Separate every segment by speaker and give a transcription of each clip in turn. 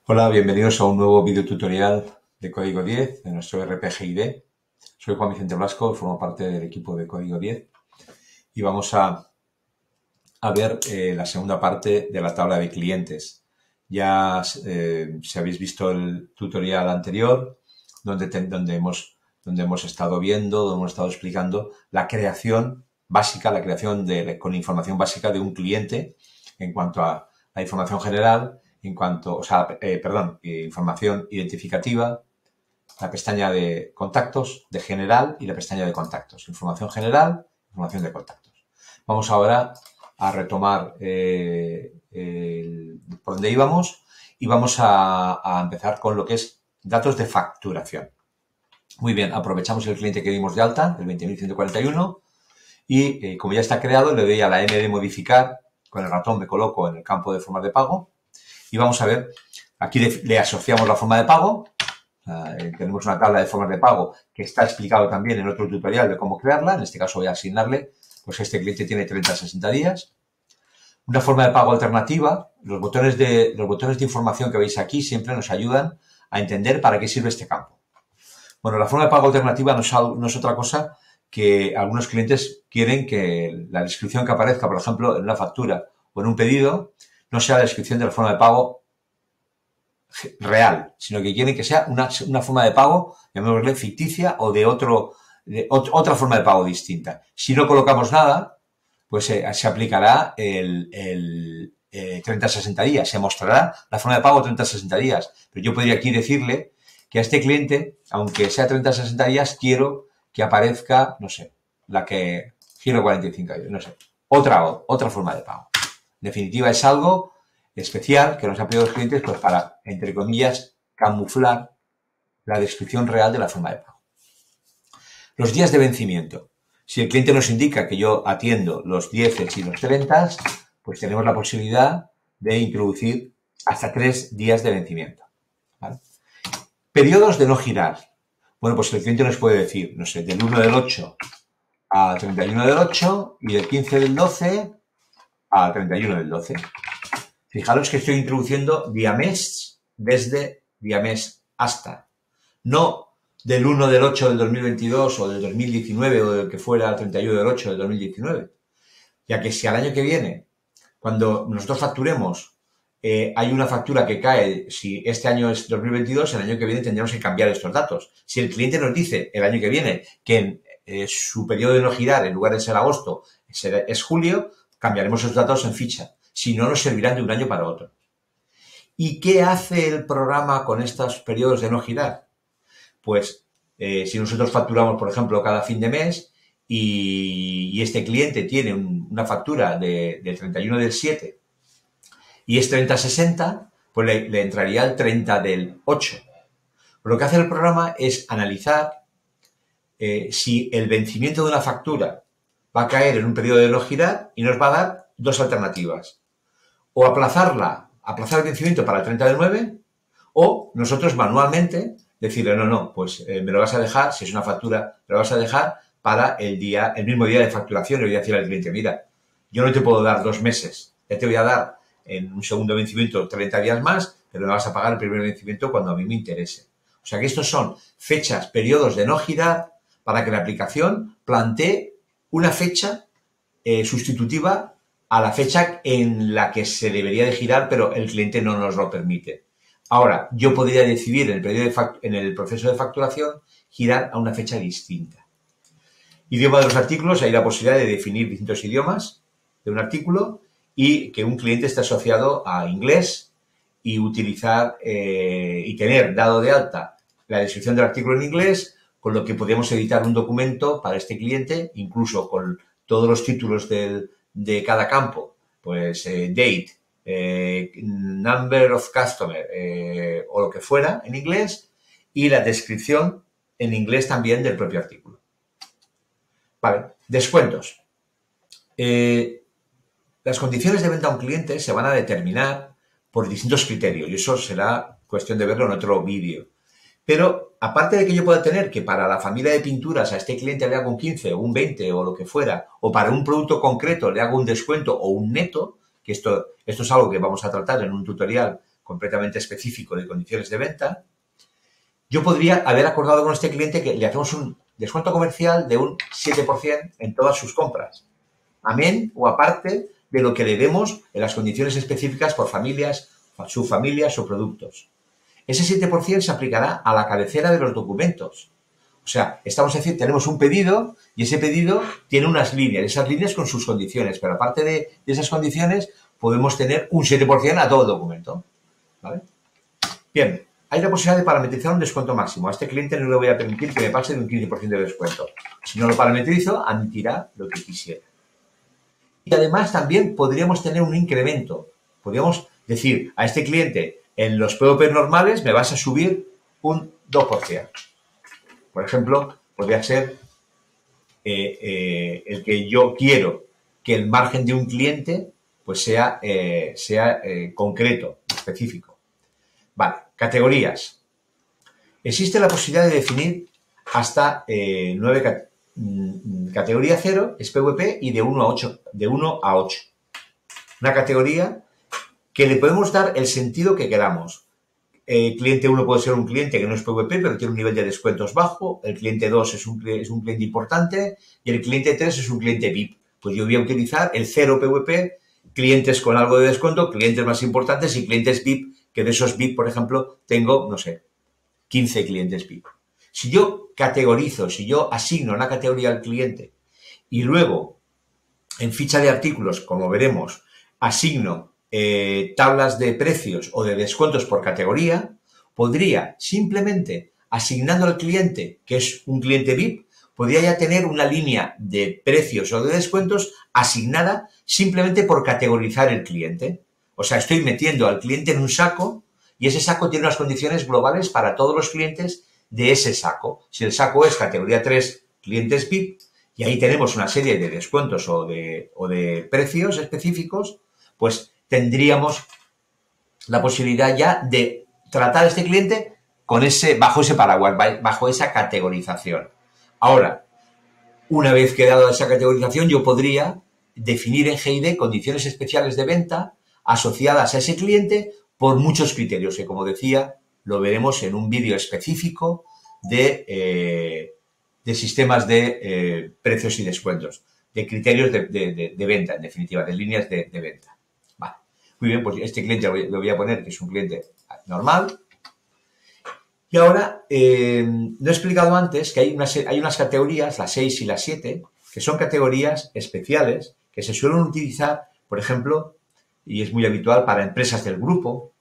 Speaker 1: Hola, bienvenidos a un nuevo video tutorial de Código 10 de nuestro RPGID. Soy Juan Vicente Blasco, formo parte del equipo de Código 10 y vamos a ver la segunda parte de la tabla de clientes. Ya si habéis visto el tutorial anterior, donde hemos estado viendo, donde hemos estado explicando la creación básica, con información básica de un cliente en cuanto a la información general, información identificativa, la pestaña de contactos, de general, y la pestaña de contactos. Información general, información de contactos. Vamos ahora a retomar por donde íbamos y vamos a empezar con lo que es datos de facturación. Muy bien, aprovechamos el cliente que dimos de alta, el 20.141, y como ya está creado, le doy a la M de modificar, con el ratón me coloco en el campo de formas de pago, y vamos a ver, aquí le asociamos la forma de pago. Tenemos una tabla de formas de pago que está explicado también en otro tutorial de cómo crearla. En este caso voy a asignarle, pues este cliente tiene 30-60 días. Una forma de pago alternativa. Los botones de información que veis aquí siempre nos ayudan a entender para qué sirve este campo. Bueno, la forma de pago alternativa no es otra cosa que algunos clientes quieren que la descripción que aparezca, por ejemplo, en una factura o en un pedido, no sea la descripción de la forma de pago real, sino que quieren que sea una forma de pago, llamémosle ficticia, o de otra forma de pago distinta. Si no colocamos nada, pues se aplicará el 30-60 días, se mostrará la forma de pago 30-60 días. Pero yo podría aquí decirle que a este cliente, aunque sea 30-60 días, quiero que aparezca, no sé, la que quiero 45 días, no sé, otra forma de pago. En definitiva, es algo especial que nos han pedido los clientes, pues para, entre comillas, camuflar la descripción real de la forma de pago. Los días de vencimiento. Si el cliente nos indica que yo atiendo los 10 y los 30, pues tenemos la posibilidad de introducir hasta 3 días de vencimiento, ¿vale? Periodos de no girar. Bueno, pues el cliente nos puede decir, no sé, del 1 del 8 al 31 del 8 y del 15 del 12 al 31 del 12. Fijaros que estoy introduciendo día mes desde día mes hasta. No del 1 del 8 del 2022 o del 2019 o del que fuera el 31 del 8 del 2019. Ya que si al año que viene, cuando nosotros facturemos, hay una factura que cae, si este año es 2022, el año que viene tendremos que cambiar estos datos. Si el cliente nos dice el año que viene que su periodo de no girar, en lugar de ser agosto, es julio, cambiaremos esos datos en ficha. Si no, nos servirán de un año para otro. ¿Y qué hace el programa con estos periodos de no girar? Pues si nosotros facturamos, por ejemplo, cada fin de mes y este cliente tiene una factura del 31 del 7 y es 30-60, pues le entraría el 30 del 8. Lo que hace el programa es analizar si el vencimiento de una factura va a caer en un periodo de no girar y nos va a dar dos alternativas. O aplazar el vencimiento para el 30 del 9, o nosotros manualmente decirle, no, pues me lo vas a dejar, si es una factura, me lo vas a dejar para el mismo día de facturación. Le voy a decir al cliente, mira, yo no te puedo dar 2 meses, ya te voy a dar en un segundo vencimiento 30 días más, pero me vas a pagar el primer vencimiento cuando a mí me interese. O sea que estos son fechas, periodos de no girar, para que la aplicación plantee una fecha sustitutiva a la fecha en la que se debería de girar, pero el cliente no nos lo permite. Ahora, yo podría decidir en el proceso de facturación girar a una fecha distinta. Idioma de los artículos, hay la posibilidad de definir distintos idiomas de un artículo y que un cliente esté asociado a inglés y utilizar y tener dado de alta la descripción del artículo en inglés, con lo que podemos editar un documento para este cliente, incluso con todos los títulos de cada campo, pues date, number of customer o lo que fuera en inglés, y la descripción en inglés también del propio artículo. Vale, descuentos. Las condiciones de venta a un cliente se van a determinar por distintos criterios y eso será cuestión de verlo en otro vídeo. Pero aparte de que yo pueda tener que para la familia de pinturas a este cliente le hago un 15 o un 20 o lo que fuera, o para un producto concreto le hago un descuento o un neto, que esto es algo que vamos a tratar en un tutorial completamente específico de condiciones de venta, yo podría haber acordado con este cliente que le hacemos un descuento comercial de un 7% en todas sus compras. Amén o aparte de lo que le demos en las condiciones específicas por familias, subfamilias o productos. Ese 7% se aplicará a la cabecera de los documentos. O sea, estamos a decir, tenemos un pedido y ese pedido tiene unas líneas, esas líneas con sus condiciones, pero aparte de esas condiciones podemos tener un 7% a todo el documento. ¿Vale? Bien, hay la posibilidad de parametrizar un descuento máximo. A este cliente no le voy a permitir que me pase de un 15% de descuento. Si no lo parametrizo, admitirá lo que quisiera. Y además también podríamos tener un incremento. Podríamos decir a este cliente, en los PVP normales me vas a subir un 2%. Por ejemplo, podría ser el que yo quiero que el margen de un cliente pues sea concreto, específico. Vale, categorías. Existe la posibilidad de definir hasta 9 categorías. Categoría 0 es PVP y de 1 a 8. Una categoría que le podemos dar el sentido que queramos. Cliente 1 puede ser un cliente que no es PVP, pero tiene un nivel de descuentos bajo. El cliente 2 es un cliente importante y el cliente 3 es un cliente VIP. Pues yo voy a utilizar el 0 PVP, clientes con algo de descuento, clientes más importantes y clientes VIP, que de esos VIP, por ejemplo, tengo, no sé, 15 clientes VIP. Si yo categorizo, si yo asigno una categoría al cliente y luego en ficha de artículos, como veremos, asigno tablas de precios o de descuentos por categoría, podría simplemente asignando al cliente, que es un cliente VIP, podría ya tener una línea de precios o de descuentos asignada simplemente por categorizar el cliente. O sea, estoy metiendo al cliente en un saco y ese saco tiene unas condiciones globales para todos los clientes de ese saco. Si el saco es categoría 3, clientes VIP, y ahí tenemos una serie de descuentos o de precios específicos, pues tendríamos la posibilidad ya de tratar a este cliente bajo ese paraguas, bajo esa categorización. Ahora, una vez que he dado esa categorización, yo podría definir en GID condiciones especiales de venta asociadas a ese cliente por muchos criterios, que como decía, lo veremos en un vídeo específico de sistemas de precios y descuentos, de criterios de venta, en definitiva, de líneas de venta. Vale. Muy bien, pues este cliente lo voy a poner que es un cliente normal. Y ahora, no he explicado antes que hay unas categorías, la 6 y la 7, que son categorías especiales que se suelen utilizar, por ejemplo, y es muy habitual para empresas del grupo,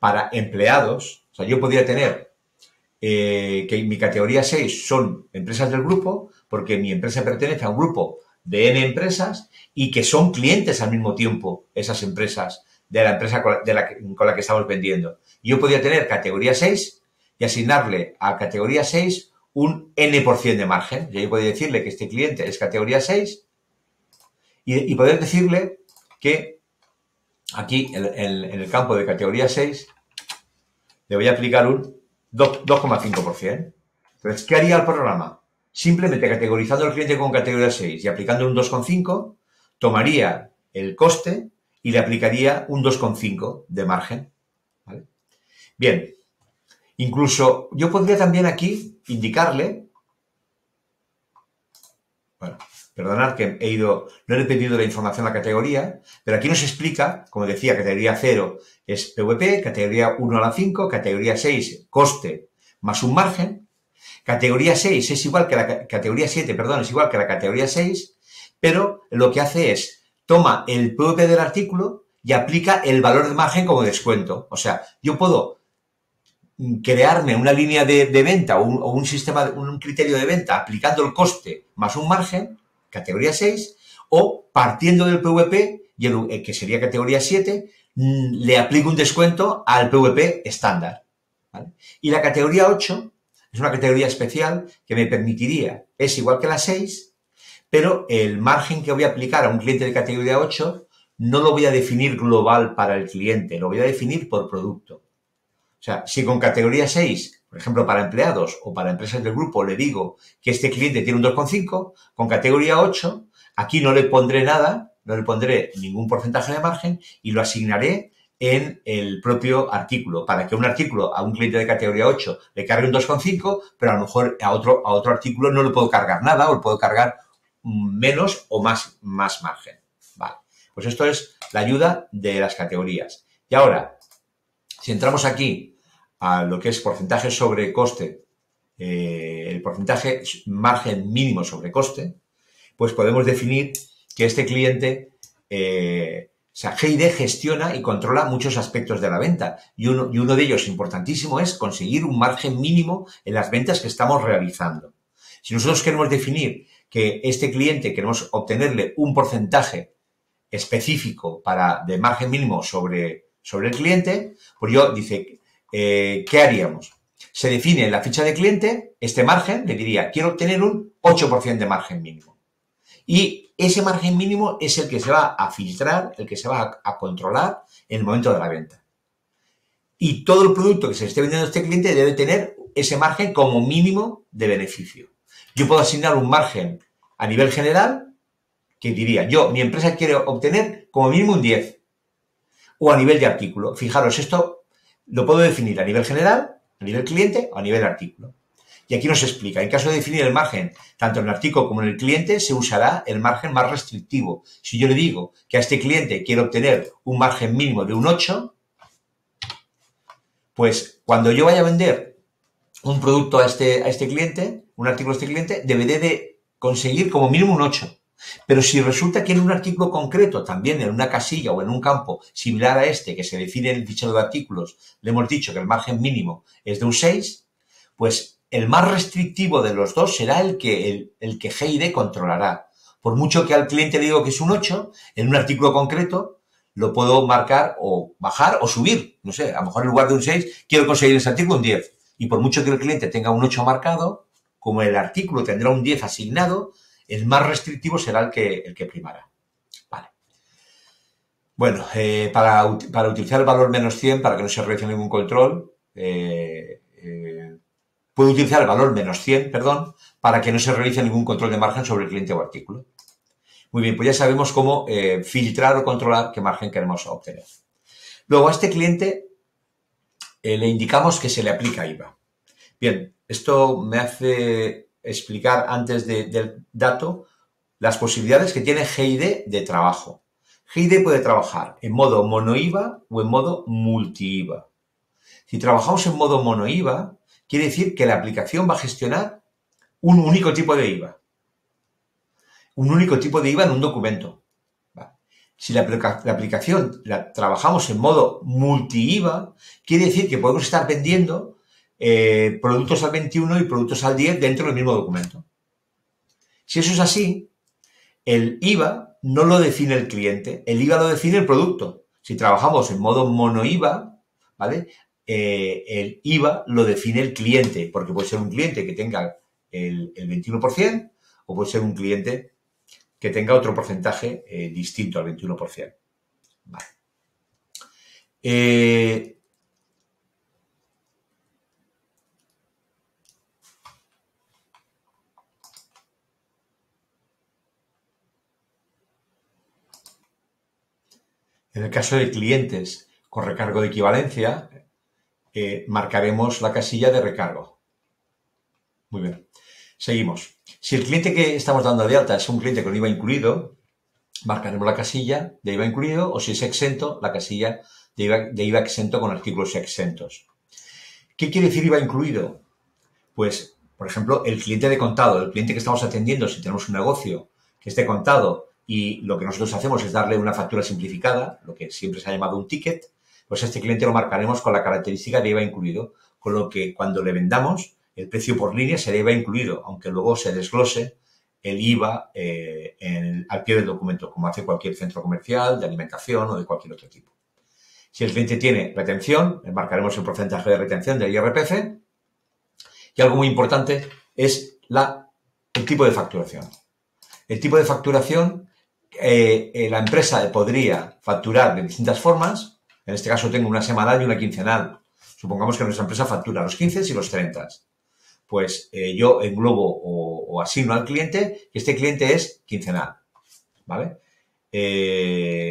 Speaker 1: para empleados. O sea, yo podría tener que mi categoría 6 son empresas del grupo, porque mi empresa pertenece a un grupo de N empresas y que son clientes al mismo tiempo esas empresas de la empresa con la que estamos vendiendo. Yo podría tener categoría 6 y asignarle a categoría 6 un N% de margen. Yo podría decirle que este cliente es categoría 6 y poder decirle que aquí en el campo de categoría 6 le voy a aplicar un 2,5%. Entonces, ¿qué haría el programa? Simplemente categorizando al cliente con categoría 6 y aplicando un 2,5, tomaría el coste y le aplicaría un 2,5 de margen. ¿Vale? Bien, incluso yo podría también aquí indicarle, bueno, perdonad que no he pedido la información a la categoría, pero aquí nos explica, como decía, categoría 0 es PVP, categoría 1 a la 5, categoría 6 coste más un margen, categoría 6 es igual que la categoría 7, perdón, es igual que la categoría 6, pero lo que hace es toma el PVP del artículo y aplica el valor de margen como descuento. O sea, yo puedo crearme una línea de venta o un sistema, un criterio de venta aplicando el coste más un margen, categoría 6, o partiendo del PVP, que sería categoría 7, le aplico un descuento al PVP estándar. ¿Vale? Y la categoría 8 es una categoría especial que me permitiría, es igual que la 6, pero el margen que voy a aplicar a un cliente de categoría 8 no lo voy a definir global para el cliente, lo voy a definir por producto. O sea, si con categoría 6, por ejemplo, para empleados o para empresas del grupo, le digo que este cliente tiene un 2,5, con categoría 8, aquí no le pondré nada, no le pondré ningún porcentaje de margen y lo asignaré en el propio artículo, para que un artículo a un cliente de categoría 8 le cargue un 2,5, pero a lo mejor a otro artículo no le puedo cargar nada o le puedo cargar menos o más margen. Vale, pues esto es la ayuda de las categorías. Y ahora, si entramos aquí a lo que es porcentaje sobre coste, el porcentaje margen mínimo sobre coste, pues podemos definir que este cliente, o sea, GID gestiona y controla muchos aspectos de la venta y uno de ellos importantísimo es conseguir un margen mínimo en las ventas que estamos realizando. Si nosotros queremos definir que este cliente queremos obtenerle un porcentaje específico de margen mínimo sobre el cliente, pues yo dice, ¿qué haríamos? Se define en la ficha de cliente este margen, le diría, quiero obtener un 8% de margen mínimo. Y ese margen mínimo es el que se va a filtrar, el que se va a controlar en el momento de la venta. Y todo el producto que se esté vendiendo a este cliente debe tener ese margen como mínimo de beneficio. Yo puedo asignar un margen a nivel general que diría, mi empresa quiere obtener como mínimo un 10. O a nivel de artículo. Fijaros, esto lo puedo definir a nivel general, a nivel cliente o a nivel artículo. Y aquí nos explica, en caso de definir el margen, tanto en el artículo como en el cliente, se usará el margen más restrictivo. Si yo le digo que a este cliente quiero obtener un margen mínimo de un 8, pues cuando yo vaya a vender un producto a este cliente, un artículo a este cliente, deberé de conseguir como mínimo un 8. Pero si resulta que en un artículo concreto, también en una casilla o en un campo similar a este que se define en el fichero de artículos, le hemos dicho que el margen mínimo es de un 6, pues el más restrictivo de los dos será el que GID controlará. Por mucho que al cliente le digo que es un 8, en un artículo concreto lo puedo marcar o bajar o subir. No sé, a lo mejor en lugar de un 6 quiero conseguir ese artículo un 10. Y por mucho que el cliente tenga un 8 marcado, como el artículo tendrá un 10 asignado, el más restrictivo será el que primará. Vale. Bueno, para utilizar el valor menos 100, para que no se realice ningún control, puedo utilizar el valor menos 100, para que no se realice ningún control de margen sobre el cliente o artículo. Muy bien, pues ya sabemos cómo filtrar o controlar qué margen queremos obtener. Luego a este cliente le indicamos que se le aplica IVA. Bien, esto me hace explicar antes del dato las posibilidades que tiene GID de trabajo. GID puede trabajar en modo mono IVA o en modo multi IVA. Si trabajamos en modo mono IVA, quiere decir que la aplicación va a gestionar un único tipo de IVA. Un único tipo de IVA en un documento. ¿Vale? Si la aplicación la trabajamos en modo multi IVA, quiere decir que podemos estar vendiendo productos al 21 y productos al 10 dentro del mismo documento. Si eso es así, el IVA no lo define el cliente, el IVA lo define el producto. Si trabajamos en modo mono IVA, ¿vale? El IVA lo define el cliente, porque puede ser un cliente que tenga el 21% o puede ser un cliente que tenga otro porcentaje distinto al 21%. Vale. En el caso de clientes con recargo de equivalencia, marcaremos la casilla de recargo. Muy bien. Seguimos. Si el cliente que estamos dando de alta es un cliente con IVA incluido, marcaremos la casilla de IVA incluido, o si es exento, la casilla de IVA exento con artículos exentos. ¿Qué quiere decir IVA incluido? Pues, por ejemplo, el cliente de contado, el cliente que estamos atendiendo si tenemos un negocio que esté contado y lo que nosotros hacemos es darle una factura simplificada, lo que siempre se ha llamado un ticket, pues a este cliente lo marcaremos con la característica de IVA incluido, con lo que cuando le vendamos el precio por línea será IVA incluido, aunque luego se desglose el IVA al pie del documento, como hace cualquier centro comercial, de alimentación o de cualquier otro tipo. Si el cliente tiene retención, le marcaremos el porcentaje de retención del IRPF. Y algo muy importante es el tipo de facturación. El tipo de facturación, la empresa podría facturar de distintas formas. En este caso tengo una semanal y una quincenal. Supongamos que nuestra empresa factura los 15 y los 30. Pues yo englobo o asigno al cliente que este cliente es quincenal, ¿vale?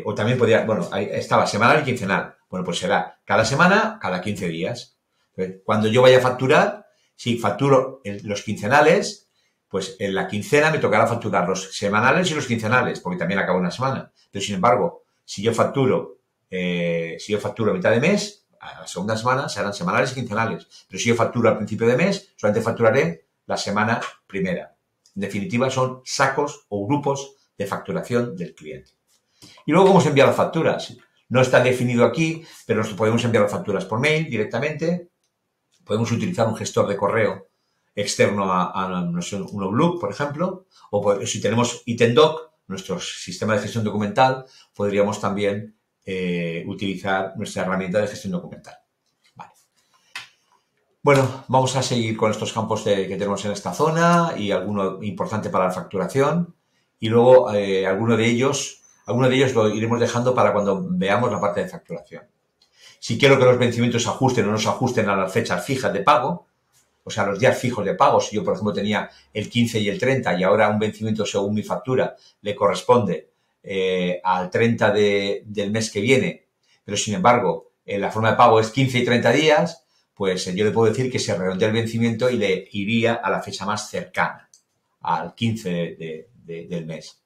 Speaker 1: O también podría, bueno, ahí estaba semanal y quincenal. Bueno, pues será cada semana, cada 15 días. Entonces, cuando yo vaya a facturar, si facturo los quincenales, pues en la quincena me tocará facturar los semanales y los quincenales, porque también acabo una semana. Pero, sin embargo, si yo facturo a mitad de mes, a la segunda semana serán semanales y quincenales. Pero si yo facturo al principio de mes, solamente facturaré la semana primera. En definitiva, son sacos o grupos de facturación del cliente. Y luego, ¿cómo se envían las facturas? No está definido aquí, pero nos podemos enviar las facturas por mail directamente. Podemos utilizar un gestor de correo externo a nuestro Outlook, por ejemplo. O si tenemos Itemdoc, nuestro sistema de gestión documental, podríamos también utilizar nuestra herramienta de gestión documental. Vale. Bueno, vamos a seguir con estos campos que tenemos en esta zona y alguno importante para la facturación. Y luego alguno de ellos lo iremos dejando para cuando veamos la parte de facturación. Si quiero que los vencimientos se ajusten o no se ajusten a las fechas fijas de pago, o sea, los días fijos de pago, si yo, por ejemplo, tenía el 15 y el 30 y ahora un vencimiento según mi factura le corresponde al 30 del mes que viene, pero sin embargo, la forma de pago es 15 y 30 días, pues yo le puedo decir que se redondea el vencimiento y le iría a la fecha más cercana, al 15 del mes.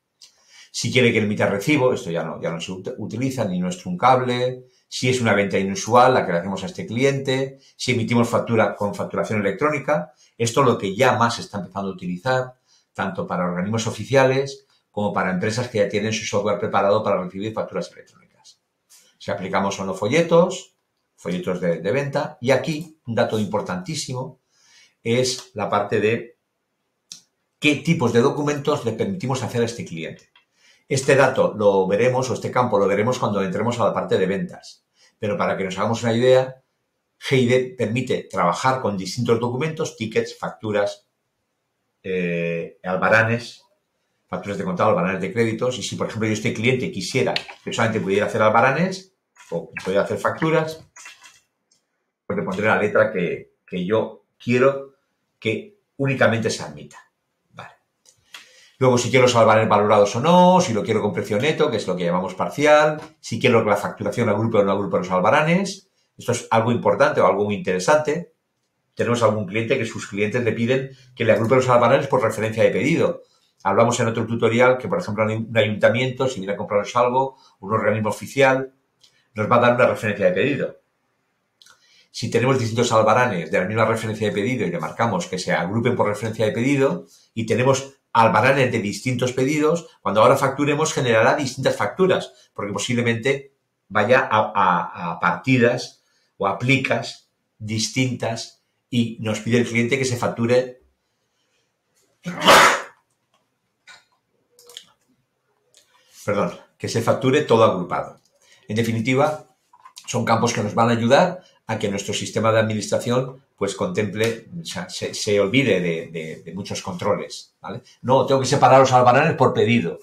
Speaker 1: Si quiere que emita recibo, esto ya no se utiliza, ni no es truncable. Si es una venta inusual, la que le hacemos a este cliente. Si emitimos factura con facturación electrónica. Esto es lo que ya más se está empezando a utilizar, tanto para organismos oficiales como para empresas que ya tienen su software preparado para recibir facturas electrónicas. Si aplicamos o no folletos de venta. Y aquí, un dato importantísimo, es la parte de qué tipos de documentos le permitimos hacer a este cliente. Este dato lo veremos, o este campo lo veremos cuando entremos a la parte de ventas. Pero para que nos hagamos una idea, GID permite trabajar con distintos documentos, tickets, facturas, albaranes, facturas de contado, albaranes de créditos. Y si, por ejemplo, yo este cliente quisiera que solamente pudiera hacer albaranes o pudiera hacer facturas, pues le pondré la letra que yo quiero que únicamente se admita. Luego, si quiero los albaranes valorados o no, si lo quiero con precio neto, que es lo que llamamos parcial, si quiero que la facturación agrupe o no agrupe los albaranes. Esto es algo importante o algo muy interesante. Tenemos algún cliente que sus clientes le piden que le agrupe los albaranes por referencia de pedido. Hablamos en otro tutorial que, por ejemplo, un ayuntamiento, si viene a comprarnos algo, un organismo oficial, nos va a dar una referencia de pedido. Si tenemos distintos albaranes de la misma referencia de pedido y le marcamos que se agrupen por referencia de pedido y tenemos albaranes de distintos pedidos, cuando ahora facturemos generará distintas facturas, porque posiblemente vaya a partidas o a plicas distintas y nos pide el cliente que se facture todo agrupado. En definitiva, son campos que nos van a ayudar a que nuestro sistema de administración pues contemple, o sea, se olvide de muchos controles, ¿vale? No, tengo que separar los albaranes por pedido.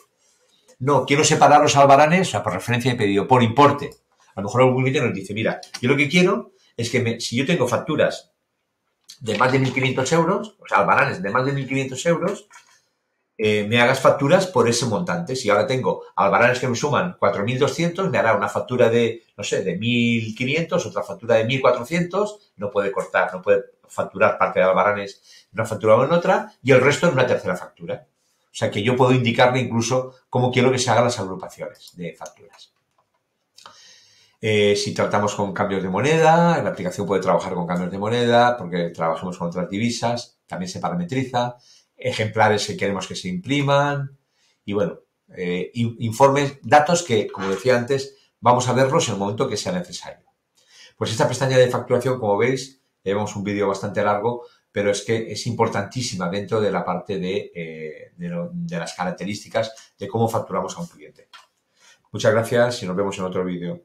Speaker 1: No, quiero separar los albaranes, o sea, por referencia de pedido, por importe. A lo mejor algún cliente nos dice, mira, yo lo que quiero es que si yo tengo facturas de más de 1.500 euros, o sea, albaranes de más de 1.500 euros, me hagas facturas por ese montante. Si ahora tengo albaranes que me suman 4.200, me hará una factura de, no sé, de 1.500, otra factura de 1.400, no puede cortar, no puede facturar parte de albaranes en una factura o en otra, y el resto en una tercera factura. O sea que yo puedo indicarle incluso cómo quiero que se hagan las agrupaciones de facturas. Si tratamos con cambios de moneda, la aplicación puede trabajar con cambios de moneda, porque trabajamos con otras divisas, también se parametriza. Ejemplares que queremos que se impriman y bueno, informes, datos que, como decía antes, vamos a verlos en el momento que sea necesario. Pues esta pestaña de facturación, como veis, llevamos un vídeo bastante largo, pero es que es importantísima dentro de la parte de las características de cómo facturamos a un cliente. Muchas gracias y nos vemos en otro vídeo.